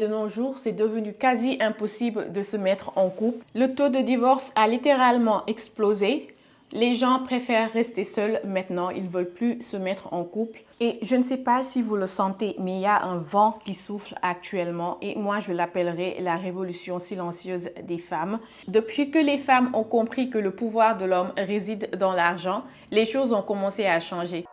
De nos jours, c'est devenu quasi impossible de se mettre en couple. Le taux de divorce a littéralement explosé. Les gens préfèrent rester seuls maintenant, ils ne veulent plus se mettre en couple. Et je ne sais pas si vous le sentez, mais il y a un vent qui souffle actuellement et moi je l'appellerai la révolution silencieuse des femmes. Depuis que les femmes ont compris que le pouvoir de l'homme réside dans l'argent, les choses ont commencé à changer.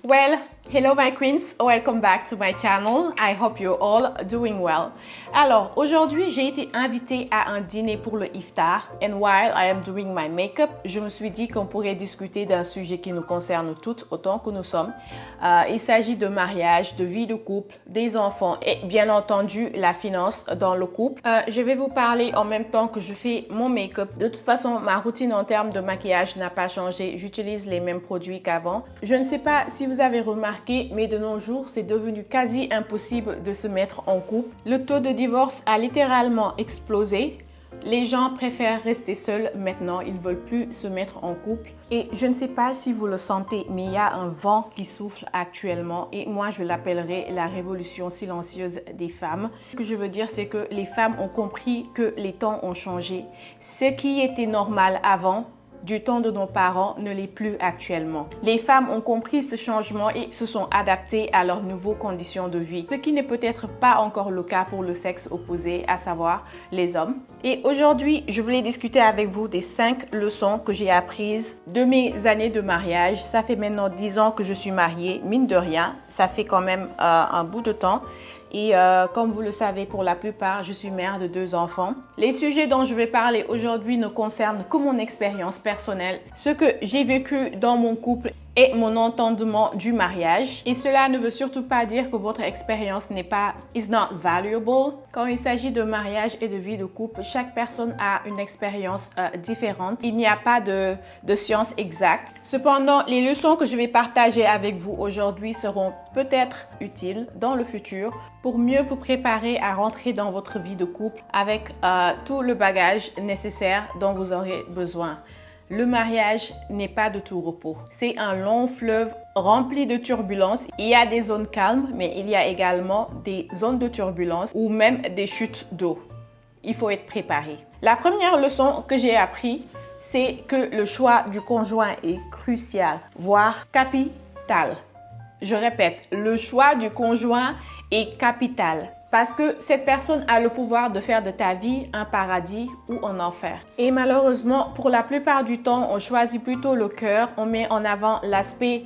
Well, hello my queens, welcome back to my channel. I hope you're all doing well. Alors, aujourd'hui, j'ai été invitée à un dîner pour le iftar and while I am doing my makeup, je me suis dit qu'on pourrait discuter d'un sujet qui nous concerne toutes autant que nous sommes. Il s'agit de mariage, de vie de couple, des enfants et bien entendu la finance dans le couple. Je vais vous parler en même temps que je fais mon make-up. De toute façon, ma routine en termes de maquillage n'a pas changé. J'utilise les mêmes produits qu'avant. Je ne sais pas si vous avez remarqué, mais de nos jours, c'est devenu quasi impossible de se mettre en couple. Le taux de divorce a littéralement explosé. Les gens préfèrent rester seuls maintenant, ils ne veulent plus se mettre en couple. Et je ne sais pas si vous le sentez, mais il y a un vent qui souffle actuellement et moi je l'appellerai la révolution silencieuse des femmes. Ce que je veux dire, c'est que les femmes ont compris que les temps ont changé. Ce qui était normal avant, du temps de nos parents, ne l'est plus actuellement. Les femmes ont compris ce changement et se sont adaptées à leurs nouvelles conditions de vie, ce qui n'est peut-être pas encore le cas pour le sexe opposé, à savoir les hommes. Et aujourd'hui, je voulais discuter avec vous des 5 leçons que j'ai apprises de mes années de mariage. Ça fait maintenant 10 ans que je suis mariée, mine de rien, ça fait quand même un bout de temps. Et comme vous le savez, pour la plupart, je suis mère de 2 enfants. Les sujets dont je vais parler aujourd'hui ne concernent que mon expérience personnelle, ce que j'ai vécu dans mon couple et mon entendement du mariage. Et cela ne veut surtout pas dire que votre expérience is not valuable. Quand il s'agit de mariage et de vie de couple, chaque personne a une expérience différente. Il n'y a pas de science exacte. Cependant, les leçons que je vais partager avec vous aujourd'hui seront peut-être utiles dans le futur pour mieux vous préparer à rentrer dans votre vie de couple avec tout le bagage nécessaire dont vous aurez besoin. Le mariage n'est pas de tout repos. C'est un long fleuve rempli de turbulences. Il y a des zones calmes, mais il y a également des zones de turbulence ou même des chutes d'eau. Il faut être préparé. La première leçon que j'ai apprise, c'est que le choix du conjoint est crucial, voire capital. Je répète, le choix du conjoint est capital. Parce que cette personne a le pouvoir de faire de ta vie un paradis ou un enfer. Et malheureusement, pour la plupart du temps, on choisit plutôt le cœur. On met en avant l'aspect,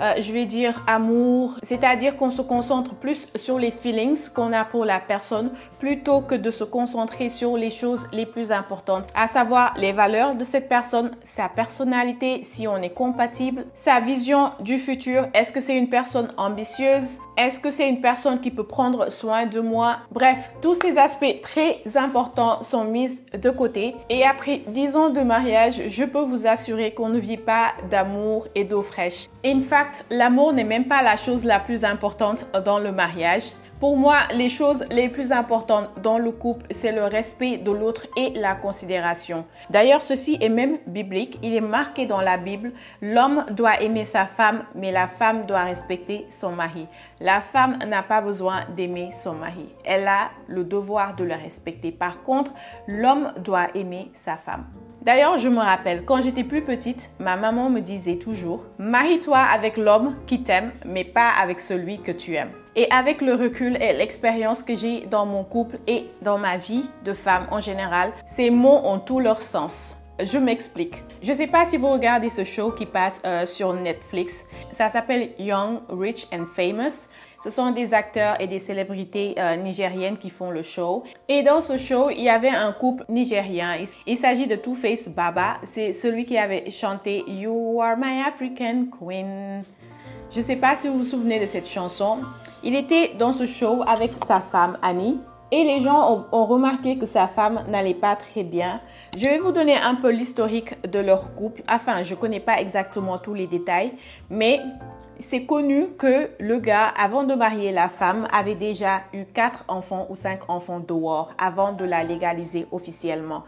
je vais dire, amour. C'est-à-dire qu'on se concentre plus sur les feelings qu'on a pour la personne plutôt que de se concentrer sur les choses les plus importantes. À savoir les valeurs de cette personne, sa personnalité, si on est compatible, sa vision du futur. Est-ce que c'est une personne ambitieuse? Est-ce que c'est une personne qui peut prendre soin de moi? Bref, tous ces aspects très importants sont mis de côté. Et après 10 ans de mariage, je peux vous assurer qu'on ne vit pas d'amour et d'eau fraîche. In fact, l'amour n'est même pas la chose la plus importante dans le mariage. Pour moi, les choses les plus importantes dans le couple, c'est le respect de l'autre et la considération. D'ailleurs, ceci est même biblique. Il est marqué dans la Bible, l'homme doit aimer sa femme, mais la femme doit respecter son mari. La femme n'a pas besoin d'aimer son mari. Elle a le devoir de le respecter. Par contre, l'homme doit aimer sa femme. D'ailleurs, je me rappelle, quand j'étais plus petite, ma maman me disait toujours « Marie-toi avec l'homme qui t'aime, mais pas avec celui que tu aimes ». Et avec le recul et l'expérience que j'ai dans mon couple et dans ma vie de femme en général, ces mots ont tout leur sens. Je m'explique. Je ne sais pas si vous regardez ce show qui passe sur Netflix. Ça s'appelle Young, Rich and Famous. Ce sont des acteurs et des célébrités nigériennes qui font le show. Et dans ce show, il y avait un couple nigérien. Il s'agit de Two-Face Baba. C'est celui qui avait chanté « You are my African Queen ». Je ne sais pas si vous vous souvenez de cette chanson. Il était dans ce show avec sa femme Annie. Et les gens ont remarqué que sa femme n'allait pas très bien. Je vais vous donner un peu l'historique de leur couple. Enfin, je ne connais pas exactement tous les détails, mais c'est connu que le gars, avant de marier la femme, avait déjà eu 4 enfants ou 5 enfants dehors avant de la légaliser officiellement.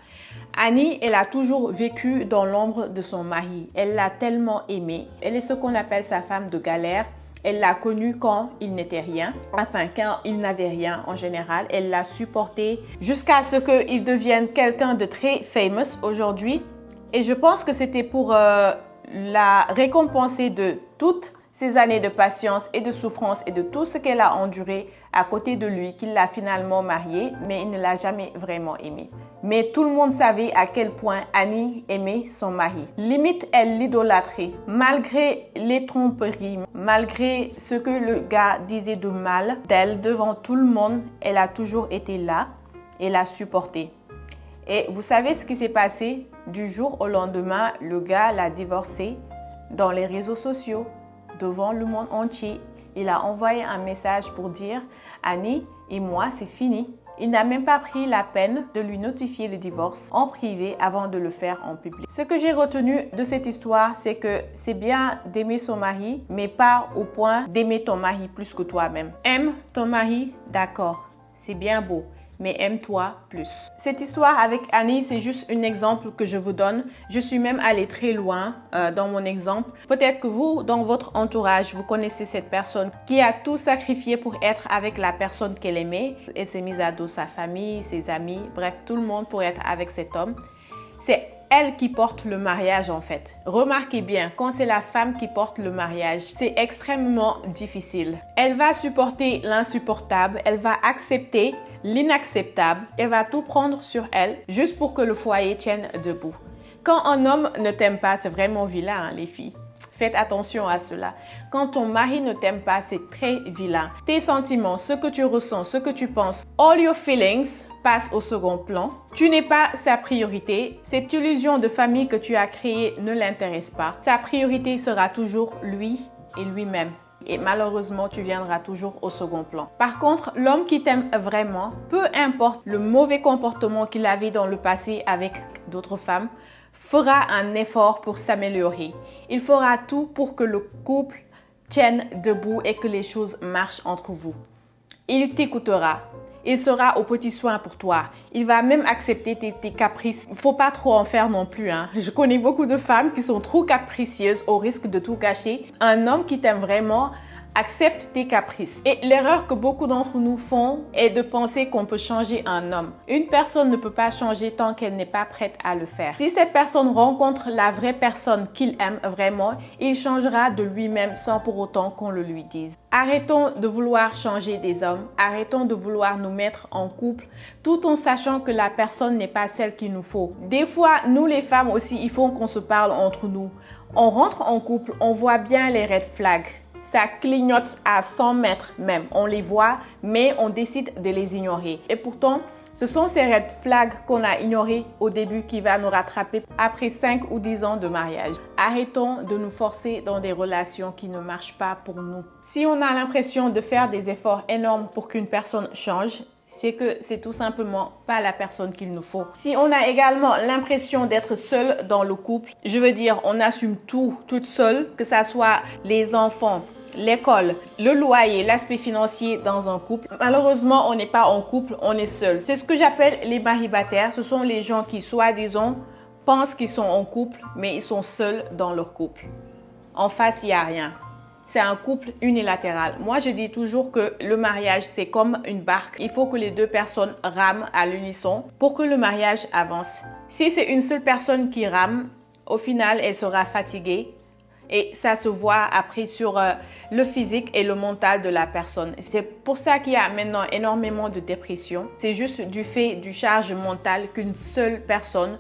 Annie, elle a toujours vécu dans l'ombre de son mari. Elle l'a tellement aimé. Elle est ce qu'on appelle sa femme de galère. Elle l'a connu quand il n'était rien, enfin quand il n'avait rien en général. Elle l'a supporté jusqu'à ce qu'il devienne quelqu'un de très famous aujourd'hui. Et je pense que c'était pour la récompenser de toutes ces années de patience et de souffrance et de tout ce qu'elle a enduré à côté de lui qu'il l'a finalement mariée, mais il ne l'a jamais vraiment aimée. Mais tout le monde savait à quel point Annie aimait son mari. Limite, elle l'idolâtrait. Malgré les tromperies, malgré ce que le gars disait de mal d'elle devant tout le monde, elle a toujours été là et l'a supporté. Et vous savez ce qui s'est passé? Du jour au lendemain, le gars l'a divorcée dans les réseaux sociaux, devant le monde entier. Il a envoyé un message pour dire « Annie et moi, c'est fini ». Il n'a même pas pris la peine de lui notifier le divorce en privé avant de le faire en public. Ce que j'ai retenu de cette histoire, c'est que c'est bien d'aimer son mari, mais pas au point d'aimer ton mari plus que toi-même. Aime ton mari, d'accord, c'est bien beau, mais aime-toi plus. Cette histoire avec Annie, c'est juste un exemple que je vous donne. Je suis même allée très loin dans mon exemple. Peut-être que vous, dans votre entourage, vous connaissez cette personne qui a tout sacrifié pour être avec la personne qu'elle aimait. Elle s'est mise à dos sa famille, ses amis, bref, tout le monde pour être avec cet homme. C'est elle qui porte le mariage en fait. Remarquez bien, quand c'est la femme qui porte le mariage, c'est extrêmement difficile. Elle va supporter l'insupportable, elle va accepter l'inacceptable, elle va tout prendre sur elle juste pour que le foyer tienne debout. Quand un homme ne t'aime pas, c'est vraiment vilain, hein, les filles. Faites attention à cela. Quand ton mari ne t'aime pas, c'est très vilain. Tes sentiments, ce que tu ressens, ce que tu penses, all your feelings passent au second plan. Tu n'es pas sa priorité. Cette illusion de famille que tu as créée ne l'intéresse pas. Sa priorité sera toujours lui et lui-même. Et malheureusement, tu viendras toujours au second plan. Par contre, l'homme qui t'aime vraiment, peu importe le mauvais comportement qu'il avait dans le passé avec d'autres femmes, fera un effort pour s'améliorer. Il fera tout pour que le couple tienne debout et que les choses marchent entre vous. Il t'écoutera. Il sera aux petits soins pour toi. Il va même accepter tes caprices. Il ne faut pas trop en faire non plus, hein. Je connais beaucoup de femmes qui sont trop capricieuses au risque de tout gâcher. Un homme qui t'aime vraiment accepte tes caprices. Et l'erreur que beaucoup d'entre nous font est de penser qu'on peut changer un homme. Une personne ne peut pas changer tant qu'elle n'est pas prête à le faire. Si cette personne rencontre la vraie personne qu'il aime vraiment, il changera de lui-même sans pour autant qu'on le lui dise. Arrêtons de vouloir changer des hommes. Arrêtons de vouloir nous mettre en couple tout en sachant que la personne n'est pas celle qu'il nous faut. Des fois, nous les femmes aussi, il faut qu'on se parle entre nous. On rentre en couple, on voit bien les red flags. Ça clignote à 100 mètres même. On les voit, mais on décide de les ignorer. Et pourtant, ce sont ces red flags qu'on a ignorés au début qui va nous rattraper après 5 ou 10 ans de mariage. Arrêtons de nous forcer dans des relations qui ne marchent pas pour nous. Si on a l'impression de faire des efforts énormes pour qu'une personne change, c'est que c'est tout simplement pas la personne qu'il nous faut. Si on a également l'impression d'être seul dans le couple, je veux dire, on assume tout toute seule, que ça soit les enfants, l'école, le loyer, l'aspect financier dans un couple. Malheureusement, on n'est pas en couple, on est seul. C'est ce que j'appelle les maribataires. Ce sont les gens qui, soi-disant, pensent qu'ils sont en couple, mais ils sont seuls dans leur couple. En face, il n'y a rien. C'est un couple unilatéral. Moi, je dis toujours que le mariage, c'est comme une barque. Il faut que les deux personnes rament à l'unisson pour que le mariage avance. Si c'est une seule personne qui rame, au final, elle sera fatiguée. Et ça se voit après sur le physique et le mental de la personne. C'est pour ça qu'il y a maintenant énormément de dépression. C'est juste du fait du charge mentale qu'une seule personne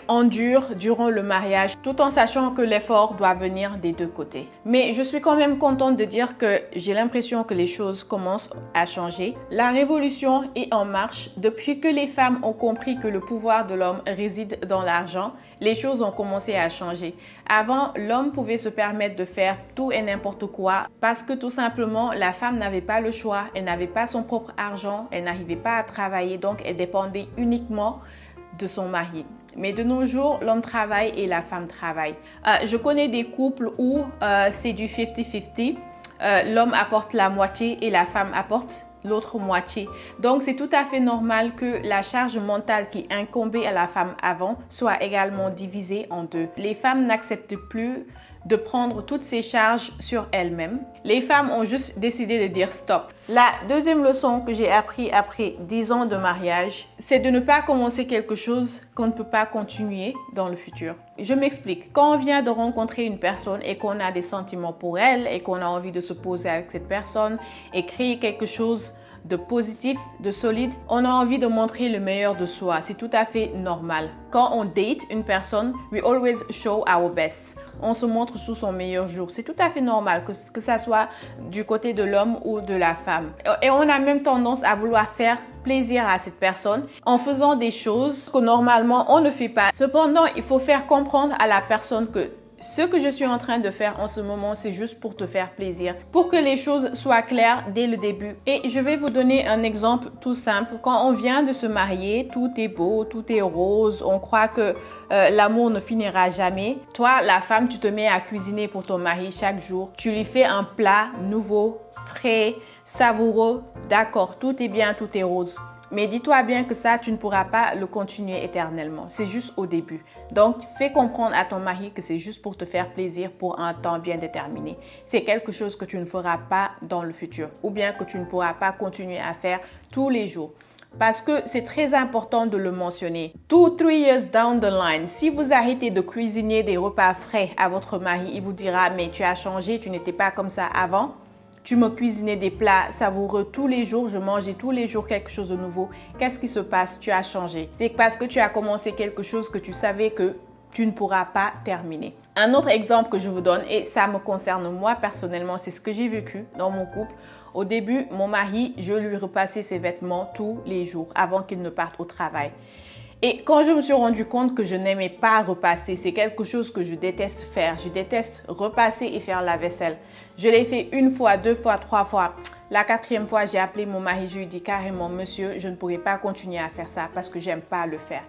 endure durant le mariage, tout en sachant que l'effort doit venir des deux côtés. Mais je suis quand même contente de dire que j'ai l'impression que les choses commencent à changer. La révolution est en marche. Depuis que les femmes ont compris que le pouvoir de l'homme réside dans l'argent, les choses ont commencé à changer. Avant, l'homme pouvait se permettre de faire tout et n'importe quoi parce que tout simplement, la femme n'avait pas le choix, elle n'avait pas son propre argent, elle n'arrivait pas à travailler, donc elle dépendait uniquement de son mari. Mais de nos jours, l'homme travaille et la femme travaille. Je connais des couples où c'est du 50-50. L'homme apporte la moitié et la femme apporte l'autre moitié. Donc, c'est tout à fait normal que la charge mentale qui incombait à la femme avant soit également divisée en deux. Les femmes n'acceptent plus de prendre toutes ces charges sur elles-mêmes. Les femmes ont juste décidé de dire stop. La deuxième leçon que j'ai appris après 10 ans de mariage, c'est de ne pas commencer quelque chose qu'on ne peut pas continuer dans le futur. Je m'explique. Quand on vient de rencontrer une personne et qu'on a des sentiments pour elle et qu'on a envie de se poser avec cette personne et créer quelque chose de positif, de solide, on a envie de montrer le meilleur de soi. C'est tout à fait normal. Quand on date une personne, we always show our best. On se montre sous son meilleur jour. C'est tout à fait normal que ça soit du côté de l'homme ou de la femme. Et on a même tendance à vouloir faire plaisir à cette personne en faisant des choses que normalement on ne fait pas. Cependant, il faut faire comprendre à la personne que ce que je suis en train de faire en ce moment, c'est juste pour te faire plaisir, pour que les choses soient claires dès le début. Et je vais vous donner un exemple tout simple. Quand on vient de se marier, tout est beau, tout est rose, on croit que l'amour ne finira jamais. Toi, la femme, tu te mets à cuisiner pour ton mari chaque jour. Tu lui fais un plat nouveau, frais, savoureux. D'accord, tout est bien, tout est rose. Mais dis-toi bien que ça, tu ne pourras pas le continuer éternellement. C'est juste au début. Donc, fais comprendre à ton mari que c'est juste pour te faire plaisir pour un temps bien déterminé. C'est quelque chose que tu ne feras pas dans le futur ou bien que tu ne pourras pas continuer à faire tous les jours. Parce que c'est très important de le mentionner. 2-3 years down the line, si vous arrêtez de cuisiner des repas frais à votre mari, il vous dira « mais tu as changé, tu n'étais pas comme ça avant ». Tu me cuisinais des plats savoureux tous les jours, je mangeais tous les jours quelque chose de nouveau. Qu'est-ce qui se passe? Tu as changé. C'est parce que tu as commencé quelque chose que tu savais que tu ne pourras pas terminer. Un autre exemple que je vous donne, et ça me concerne moi personnellement, c'est ce que j'ai vécu dans mon couple. Au début, mon mari, je lui repassais ses vêtements tous les jours avant qu'il ne parte au travail. Et quand je me suis rendu compte que je n'aimais pas repasser, c'est quelque chose que je déteste faire. Je déteste repasser et faire la vaisselle. Je l'ai fait 1 fois, 2 fois, 3 fois. La 4e fois, j'ai appelé mon mari. Je lui ai dit carrément, monsieur, je ne pourrai pas continuer à faire ça parce que j'aime pas le faire.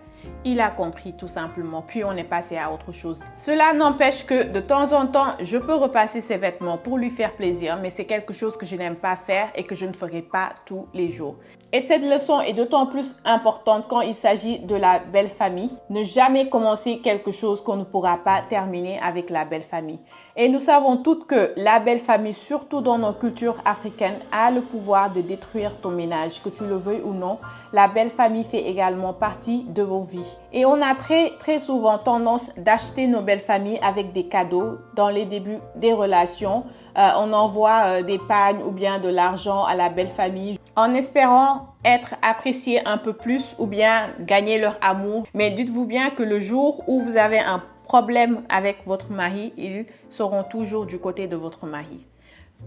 Il a compris tout simplement, puis on est passé à autre chose. Cela n'empêche que de temps en temps, je peux repasser ses vêtements pour lui faire plaisir, mais c'est quelque chose que je n'aime pas faire et que je ne ferai pas tous les jours. Et cette leçon est d'autant plus importante quand il s'agit de la belle famille. Ne jamais commencer quelque chose qu'on ne pourra pas terminer avec la belle famille. Et nous savons toutes que la belle famille, surtout dans nos cultures africaines, a le pouvoir de détruire ton ménage, que tu le veuilles ou non. La belle famille fait également partie de vos vies. Et on a très souvent tendance d'acheter nos belles familles avec des cadeaux dans les débuts des relations. On envoie des pagnes ou bien de l'argent à la belle famille en espérant être apprécié un peu plus ou bien gagner leur amour. Mais dites-vous bien que le jour où vous avez un problème avec votre mari, ils seront toujours du côté de votre mari.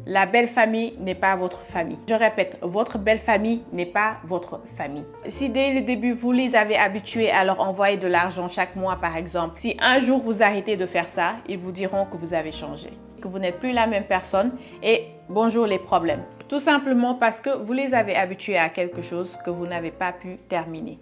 La belle famille n'est pas votre famille. Je répète, votre belle famille n'est pas votre famille. Si dès le début, vous les avez habitués à leur envoyer de l'argent chaque mois, par exemple, si un jour vous arrêtez de faire ça, ils vous diront que vous avez changé, que vous n'êtes plus la même personne et bonjour les problèmes. Tout simplement parce que vous les avez habitués à quelque chose que vous n'avez pas pu terminer.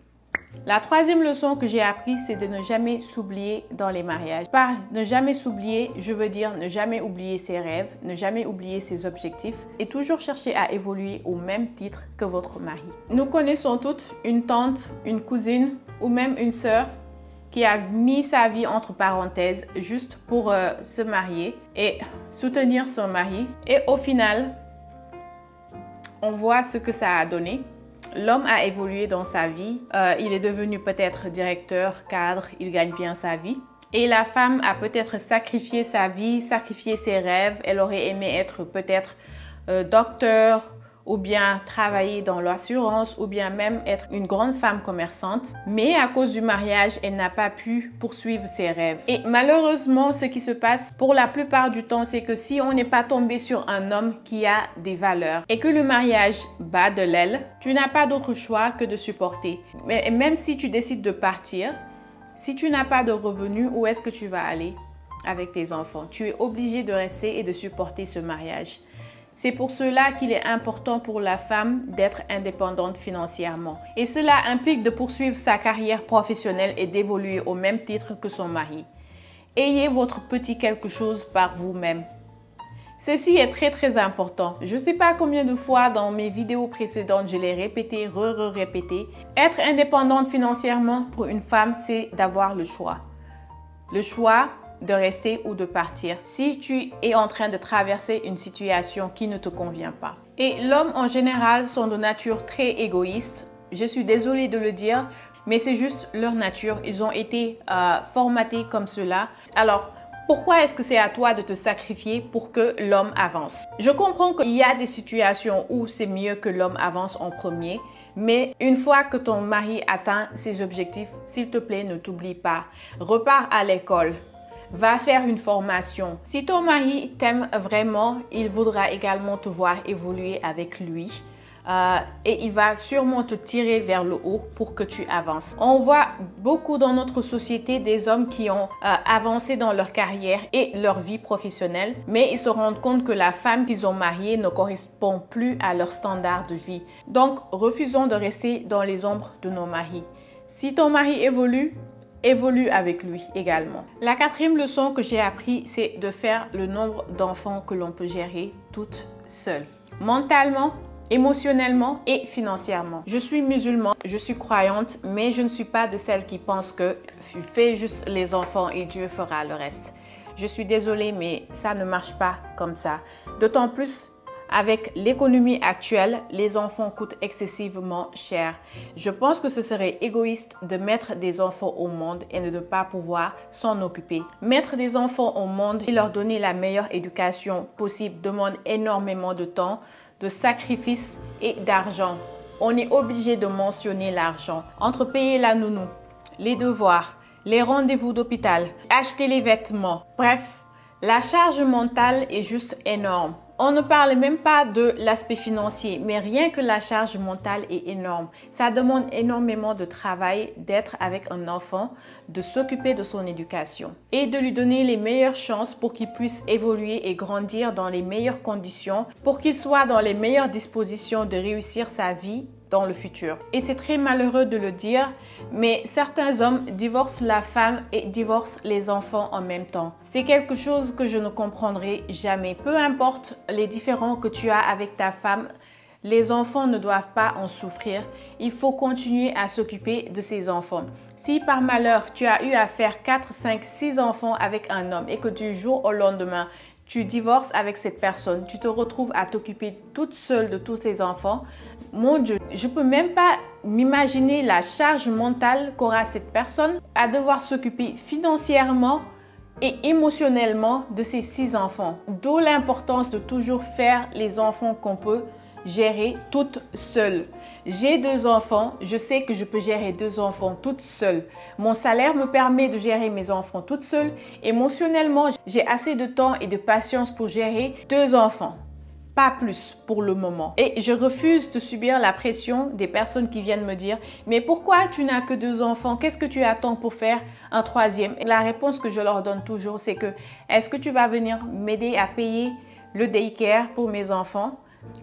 La 3e leçon que j'ai apprise, c'est de ne jamais s'oublier dans les mariages. Par ne jamais s'oublier, je veux dire ne jamais oublier ses rêves, ne jamais oublier ses objectifs et toujours chercher à évoluer au même titre que votre mari. Nous connaissons toutes une tante, une cousine ou même une sœur qui a mis sa vie entre parenthèses juste pour se marier et soutenir son mari. Et au final, on voit ce que ça a donné. L'homme a évolué dans sa vie. Il est devenu peut-être directeur, cadre, il gagne bien sa vie. Et la femme a peut-être sacrifié sa vie, sacrifié ses rêves. Elle aurait aimé être peut-être docteur ou bien travailler dans l'assurance ou bien même être une grande femme commerçante. Mais à cause du mariage, elle n'a pas pu poursuivre ses rêves. Et malheureusement, ce qui se passe pour la plupart du temps, c'est que si on n'est pas tombé sur un homme qui a des valeurs et que le mariage bat de l'aile, tu n'as pas d'autre choix que de supporter. Mais même si tu décides de partir, si tu n'as pas de revenus, où est-ce que tu vas aller avec tes enfants? Tu es obligé de rester et de supporter ce mariage. C'est pour cela qu'il est important pour la femme d'être indépendante financièrement. Et cela implique de poursuivre sa carrière professionnelle et d'évoluer au même titre que son mari. Ayez votre petit quelque chose par vous-même. Ceci est très important. Je ne sais pas combien de fois dans mes vidéos précédentes, je l'ai répété, répété. Être indépendante financièrement pour une femme, c'est d'avoir le choix. Le choix de rester ou de partir si tu es en train de traverser une situation qui ne te convient pas. Et l'homme en général sont de nature très égoïste. Je suis désolée de le dire, mais c'est juste leur nature. Ils ont été formatés comme cela. Alors, pourquoi est-ce que c'est à toi de te sacrifier pour que l'homme avance? Je comprends qu'il y a des situations où c'est mieux que l'homme avance en premier, mais une fois que ton mari atteint ses objectifs, s'il te plaît, ne t'oublie pas. Repars à l'école. Va faire une formation. Si ton mari t'aime vraiment, il voudra également te voir évoluer avec lui. Et il va sûrement te tirer vers le haut pour que tu avances. On voit beaucoup dans notre société des hommes qui ont avancé dans leur carrière et leur vie professionnelle, mais ils se rendent compte que la femme qu'ils ont mariée ne correspond plus à leur standard de vie. Donc, refusons de rester dans les ombres de nos maris. Si ton mari évolue avec lui également. La quatrième leçon que j'ai appris, c'est de faire le nombre d'enfants que l'on peut gérer toute seule. Mentalement, émotionnellement et financièrement. Je suis musulmane, je suis croyante, mais je ne suis pas de celles qui pensent que tu fais juste les enfants et Dieu fera le reste. Je suis désolée, mais ça ne marche pas comme ça. D'autant plus avec l'économie actuelle, les enfants coûtent excessivement cher. Je pense que ce serait égoïste de mettre des enfants au monde et de ne pas pouvoir s'en occuper. Mettre des enfants au monde et leur donner la meilleure éducation possible demande énormément de temps, de sacrifices et d'argent. On est obligé de mentionner l'argent. Entre payer la nounou, les devoirs, les rendez-vous d'hôpital, acheter les vêtements. Bref, la charge mentale est juste énorme. On ne parle même pas de l'aspect financier, mais rien que la charge mentale est énorme. Ça demande énormément de travail d'être avec un enfant, de s'occuper de son éducation et de lui donner les meilleures chances pour qu'il puisse évoluer et grandir dans les meilleures conditions, pour qu'il soit dans les meilleures dispositions de réussir sa vie dans le futur. Et c'est très malheureux de le dire, mais certains hommes divorcent la femme et divorcent les enfants en même temps. C'est quelque chose que je ne comprendrai jamais. Peu importe les différends que tu as avec ta femme, les enfants ne doivent pas en souffrir. Il faut continuer à s'occuper de ces enfants. Si par malheur, tu as eu à faire 4, 5, 6 enfants avec un homme et que du jour au lendemain, tu divorces avec cette personne, tu te retrouves à t'occuper toute seule de tous ces enfants. Mon Dieu, je ne peux même pas m'imaginer la charge mentale qu'aura cette personne à devoir s'occuper financièrement et émotionnellement de ces 6 enfants. D'où l'importance de toujours faire les enfants qu'on peut gérer toute seule. J'ai 2 enfants, je sais que je peux gérer 2 enfants toute seule. Mon salaire me permet de gérer mes enfants toute seule. Émotionnellement, j'ai assez de temps et de patience pour gérer 2 enfants. Pas plus pour le moment. Et je refuse de subir la pression des personnes qui viennent me dire « Mais pourquoi tu n'as que 2 enfants? Qu'est-ce que tu attends pour faire un 3e ?» Et la réponse que je leur donne toujours, c'est que « Est-ce que tu vas venir m'aider à payer le daycare pour mes enfants ?»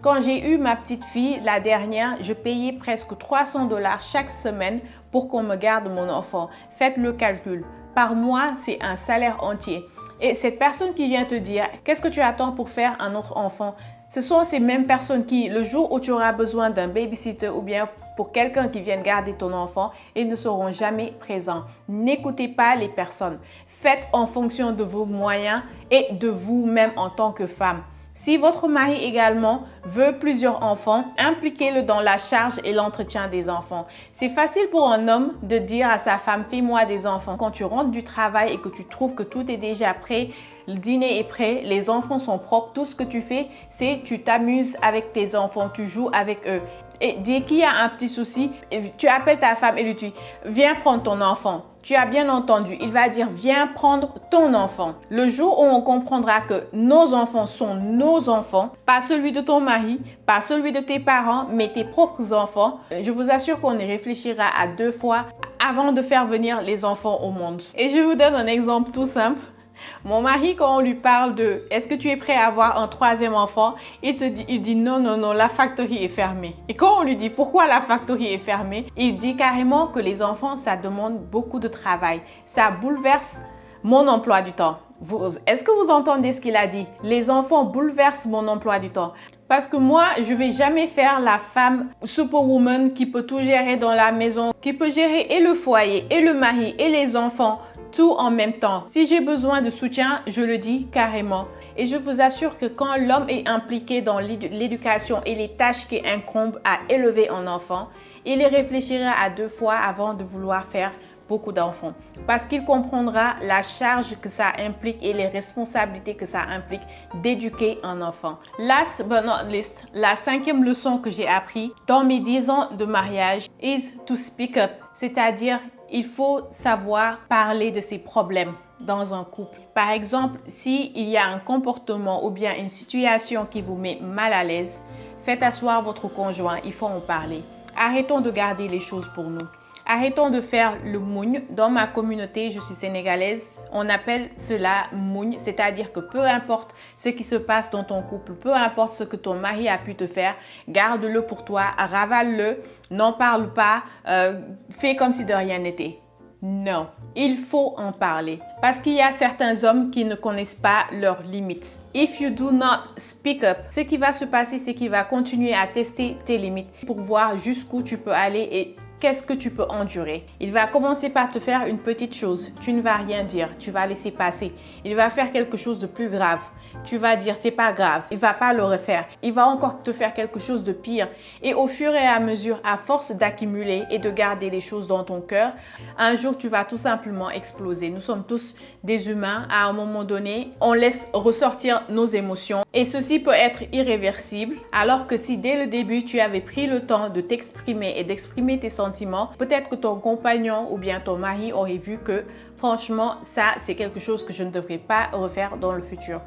Quand j'ai eu ma petite fille, la dernière, je payais presque 300 $ chaque semaine pour qu'on me garde mon enfant. Faites le calcul. Par mois, c'est un salaire entier. Et cette personne qui vient te dire « Qu'est-ce que tu attends pour faire un autre enfant ?» Ce sont ces mêmes personnes qui, le jour où tu auras besoin d'un babysitter ou bien pour quelqu'un qui vienne garder ton enfant, ils ne seront jamais présents. N'écoutez pas les personnes. Faites en fonction de vos moyens et de vous-même en tant que femme. Si votre mari également veut plusieurs enfants, impliquez-le dans la charge et l'entretien des enfants. C'est facile pour un homme de dire à sa femme « fais-moi des enfants ». Quand tu rentres du travail et que tu trouves que tout est déjà prêt, le dîner est prêt, les enfants sont propres, tout ce que tu fais, c'est tu t'amuses avec tes enfants, tu joues avec eux. Et dès qu'il y a un petit souci, tu appelles ta femme et lui dis « Viens prendre ton enfant ». Tu as bien entendu, il va dire « Viens prendre ton enfant ». Le jour où on comprendra que nos enfants sont nos enfants, pas celui de ton mari, pas celui de tes parents, mais tes propres enfants, je vous assure qu'on y réfléchira à 2 fois avant de faire venir les enfants au monde. Et je vous donne un exemple tout simple. Mon mari, quand on lui parle de « Est-ce que tu es prêt à avoir un 3e enfant ?» il dit « Non, non, non, la factory est fermée. » Et quand on lui dit « Pourquoi la factory est fermée ?» il dit carrément que les enfants, ça demande beaucoup de travail. Ça bouleverse mon emploi du temps. Est-ce que vous entendez ce qu'il a dit? Les enfants bouleversent mon emploi du temps. Parce que moi, je vais jamais faire la femme superwoman qui peut tout gérer dans la maison, qui peut gérer et le foyer, et le mari, et les enfants, tout en même temps. Si j'ai besoin de soutien, je le dis carrément. Et je vous assure que quand l'homme est impliqué dans l'éducation et les tâches qui incombent à élever un enfant, il y réfléchira à 2 fois avant de vouloir faire beaucoup d'enfants. Parce qu'il comprendra la charge que ça implique et les responsabilités que ça implique d'éduquer un enfant. Last but not least, la 5e leçon que j'ai appris dans mes 10 ans de mariage is to speak up. C'est-à-dire, il faut savoir parler de ses problèmes dans un couple. Par exemple, s'il y a un comportement ou bien une situation qui vous met mal à l'aise, faites asseoir votre conjoint, il faut en parler. Arrêtons de garder les choses pour nous. Arrêtons de faire le mougne. Dans ma communauté, je suis sénégalaise, on appelle cela mougne, c'est-à-dire que peu importe ce qui se passe dans ton couple, peu importe ce que ton mari a pu te faire, garde-le pour toi, ravale-le, n'en parle pas, fais comme si de rien n'était. Non, il faut en parler parce qu'il y a certains hommes qui ne connaissent pas leurs limites. If you do not speak up, ce qui va se passer, c'est qu'il va continuer à tester tes limites pour voir jusqu'où tu peux aller et qu'est-ce que tu peux endurer. Il va commencer par te faire une petite chose. Tu ne vas rien dire, tu vas laisser passer. Il va faire quelque chose de plus grave. Tu vas dire c'est pas grave, il va pas le refaire. Il va encore te faire quelque chose de pire. Et au fur et à mesure, à force d'accumuler et de garder les choses dans ton cœur, un jour tu vas tout simplement exploser. Nous sommes tous des humains. À un moment donné, on laisse ressortir nos émotions et ceci peut être irréversible. Alors que si dès le début tu avais pris le temps de t'exprimer et d'exprimer tes sentiments, peut-être que ton compagnon ou bien ton mari aurait vu que franchement, ça c'est quelque chose que je ne devrais pas refaire dans le futur.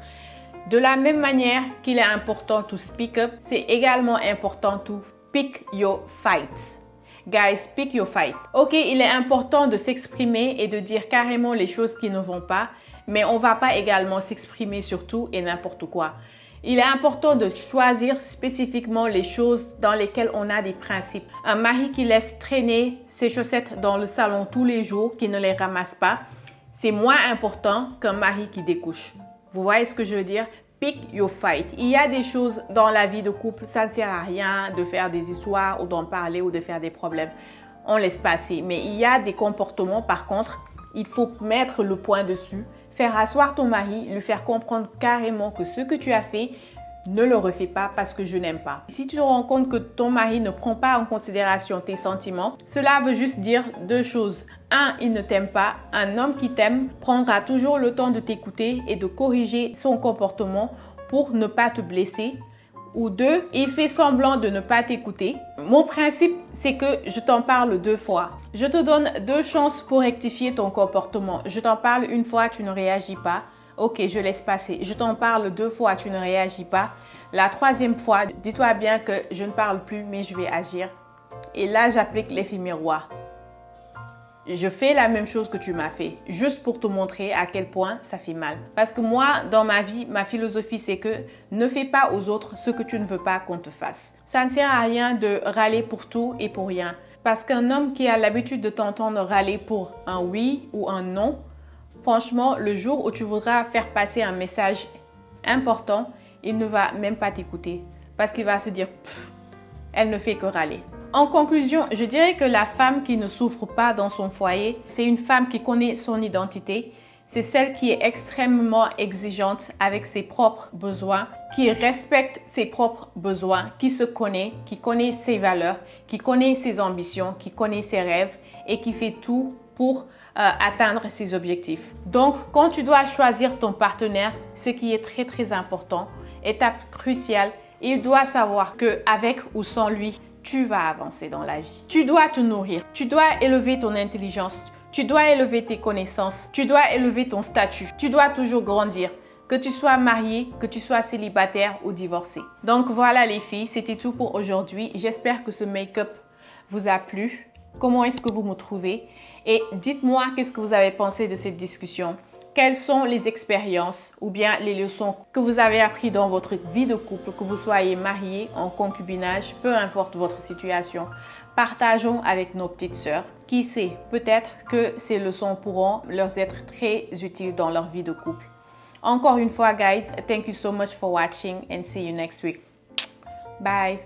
De la même manière qu'il est important to speak up, c'est également important to pick your fight. Guys, pick your fight. Ok, il est important de s'exprimer et de dire carrément les choses qui ne vont pas, mais on ne va pas également s'exprimer sur tout et n'importe quoi. Il est important de choisir spécifiquement les choses dans lesquelles on a des principes. Un mari qui laisse traîner ses chaussettes dans le salon tous les jours, qui ne les ramasse pas, c'est moins important qu'un mari qui découche. Vous voyez ce que je veux dire? Pick your fight. Il y a des choses dans la vie de couple, ça ne sert à rien de faire des histoires ou d'en parler ou de faire des problèmes. On laisse passer. Mais il y a des comportements, par contre, il faut mettre le point dessus, faire asseoir ton mari, lui faire comprendre carrément que ce que tu as fait, ne le refais pas parce que je n'aime pas. Si tu te rends compte que ton mari ne prend pas en considération tes sentiments, cela veut juste dire 2 choses. 1, il ne t'aime pas. Un homme qui t'aime prendra toujours le temps de t'écouter et de corriger son comportement pour ne pas te blesser. Ou 2, il fait semblant de ne pas t'écouter. Mon principe, c'est que je t'en parle 2 fois. Je te donne 2 chances pour rectifier ton comportement. Je t'en parle 1 fois, tu ne réagis pas. Ok, je laisse passer. Je t'en parle 2 fois, tu ne réagis pas. La 3e fois, dis-toi bien que je ne parle plus, mais je vais agir. Et là, j'applique l'effet miroir. Je fais la même chose que tu m'as fait, juste pour te montrer à quel point ça fait mal. Parce que moi, dans ma vie, ma philosophie, c'est que ne fais pas aux autres ce que tu ne veux pas qu'on te fasse. Ça ne sert à rien de râler pour tout et pour rien. Parce qu'un homme qui a l'habitude de t'entendre râler pour un oui ou un non, franchement, le jour où tu voudras faire passer un message important, il ne va même pas t'écouter. Parce qu'il va se dire, elle ne fait que râler. En conclusion, je dirais que la femme qui ne souffre pas dans son foyer, c'est une femme qui connaît son identité. C'est celle qui est extrêmement exigeante avec ses propres besoins, qui respecte ses propres besoins, qui se connaît, qui connaît ses valeurs, qui connaît ses ambitions, qui connaît ses rêves et qui fait tout pour atteindre ses objectifs. Donc, quand tu dois choisir ton partenaire, ce qui est très très important, étape cruciale, il doit savoir qu'avec ou sans lui, tu vas avancer dans la vie. Tu dois te nourrir, tu dois élever ton intelligence, tu dois élever tes connaissances, tu dois élever ton statut, tu dois toujours grandir, que tu sois marié, que tu sois célibataire ou divorcé. Donc voilà les filles, c'était tout pour aujourd'hui. J'espère que ce make-up vous a plu. Comment est-ce que vous me trouvez? Et dites-moi qu'est-ce que vous avez pensé de cette discussion. Quelles sont les expériences ou bien les leçons que vous avez apprises dans votre vie de couple, que vous soyez marié, en concubinage, peu importe votre situation. Partageons avec nos petites sœurs. Qui sait, peut-être que ces leçons pourront leur être très utiles dans leur vie de couple. Encore une fois, guys, thank you so much for watching and see you next week. Bye.